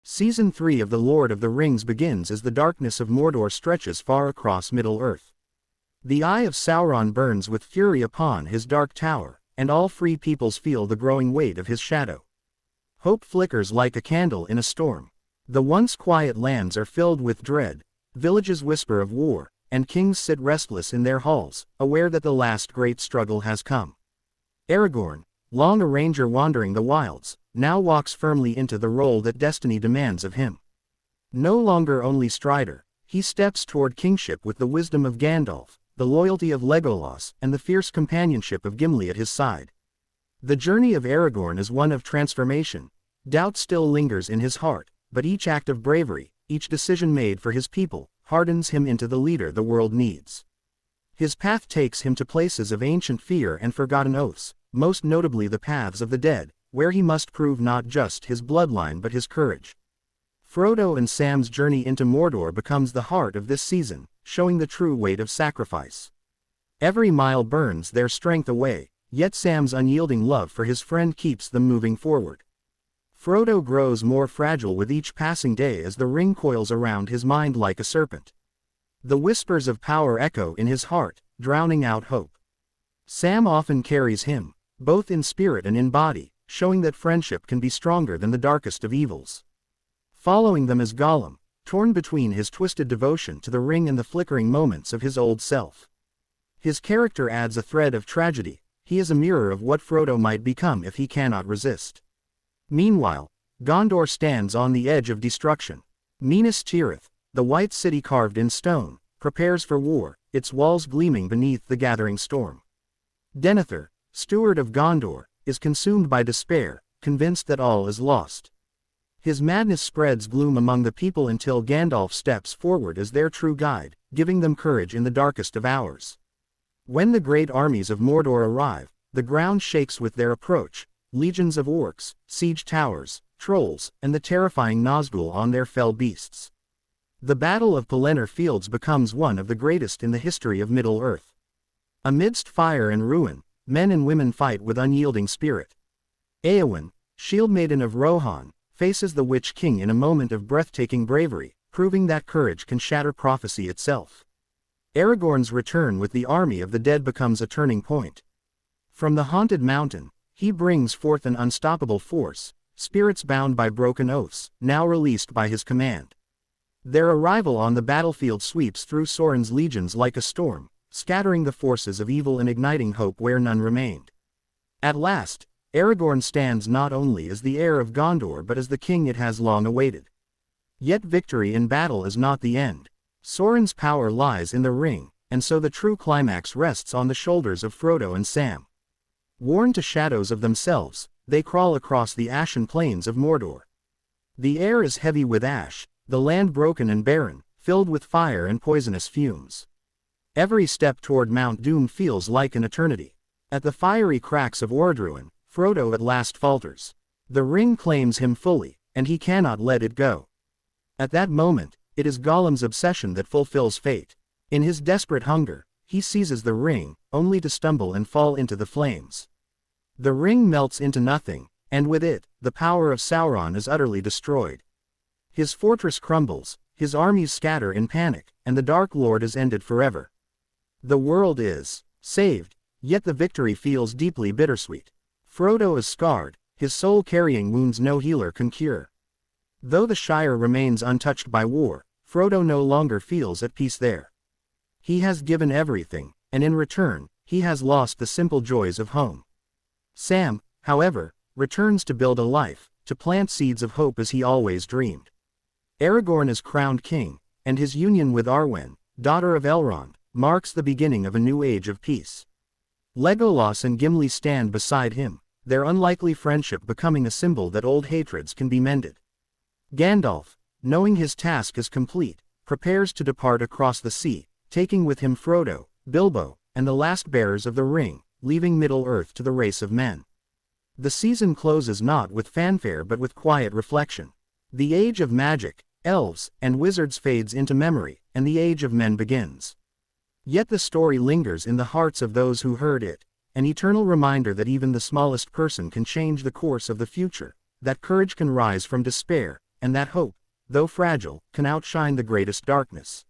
Season 3 of The Lord of the Rings begins as the darkness of Mordor stretches far across Middle-earth. The eye of Sauron burns with fury upon his dark tower, and all free peoples feel the growing weight of his shadow. Hope flickers like a candle in a storm. The once quiet lands are filled with dread, villages whisper of war, and kings sit restless in their halls, aware that the last great struggle has come. Aragorn, long a ranger wandering the wilds, now walks firmly into the role that destiny demands of him. No longer only strider, he steps toward kingship with the wisdom of Gandalf, the loyalty of Legolas, and the fierce companionship of Gimli at his side. The journey of Aragorn is one of transformation. Doubt still lingers in his heart, but each act of bravery, each decision made for his people, hardens him into the leader the world needs. His path takes him to places of ancient fear and forgotten oaths, most notably the paths of the dead, where he must prove not just his bloodline but his courage. Frodo and Sam's journey into Mordor becomes the heart of this season, showing the true weight of sacrifice. Every mile burns their strength away, yet Sam's unyielding love for his friend keeps them moving forward. Frodo grows more fragile with each passing day as the ring coils around his mind like a serpent. The whispers of power echo in his heart, drowning out hope. Sam often carries him, both in spirit and in body, showing that friendship can be stronger than the darkest of evils. Following them is Gollum, torn between his twisted devotion to the ring and the flickering moments of his old self. His character adds a thread of tragedy. He is a mirror of what Frodo might become if he cannot resist. Meanwhile, Gondor stands on the edge of destruction. Minas Tirith, the white city carved in stone, prepares for war, its walls gleaming beneath the gathering storm. Denethor, steward of Gondor, is consumed by despair, convinced that all is lost. His madness spreads gloom among the people until Gandalf steps forward as their true guide, giving them courage in the darkest of hours. When the great armies of Mordor arrive, the ground shakes with their approach, legions of orcs, siege towers, trolls, and the terrifying Nazgul on their fell beasts. The Battle of Pelennor Fields becomes one of the greatest in the history of Middle-earth. Amidst fire and ruin, men and women fight with unyielding spirit. Eowyn, shield maiden of Rohan, faces the Witch King in a moment of breathtaking bravery, proving that courage can shatter prophecy itself. Aragorn's return with the army of the dead becomes a turning point. From the haunted mountain, he brings forth an unstoppable force, spirits bound by broken oaths, now released by his command. Their arrival on the battlefield sweeps through Sauron's legions like a storm, scattering the forces of evil and igniting hope where none remained. At last, Aragorn stands not only as the heir of Gondor but as the king it has long awaited. Yet victory in battle is not the end. Sauron's power lies in the ring, and so the true climax rests on the shoulders of Frodo and Sam. Worn to shadows of themselves, they crawl across the ashen plains of Mordor. The air is heavy with ash, the land broken and barren, filled with fire and poisonous fumes. Every step toward Mount Doom feels like an eternity. At the fiery cracks of Orodruin, Frodo at last falters. The ring claims him fully, and he cannot let it go. At that moment, it is Gollum's obsession that fulfills fate. In his desperate hunger, he seizes the ring, only to stumble and fall into the flames. The ring melts into nothing, and with it, the power of Sauron is utterly destroyed. His fortress crumbles, his armies scatter in panic, and the Dark Lord is ended forever. The world is saved, yet the victory feels deeply bittersweet. Frodo is scarred, his soul carrying wounds no healer can cure. Though the Shire remains untouched by war, Frodo no longer feels at peace there. He has given everything, and in return, he has lost the simple joys of home. Sam, however, returns to build a life, to plant seeds of hope as he always dreamed. Aragorn is crowned king, and his union with Arwen, daughter of Elrond, marks the beginning of a new age of peace. Legolas and Gimli stand beside him, their unlikely friendship becoming a symbol that old hatreds can be mended. Gandalf, knowing his task is complete, prepares to depart across the sea, taking with him Frodo, Bilbo, and the last bearers of the ring, leaving Middle-earth to the race of men. The season closes not with fanfare but with quiet reflection. The age of magic, elves, and wizards fades into memory, and the age of men begins. Yet the story lingers in the hearts of those who heard it, an eternal reminder that even the smallest person can change the course of the future, that courage can rise from despair, and that hope, though fragile, can outshine the greatest darkness.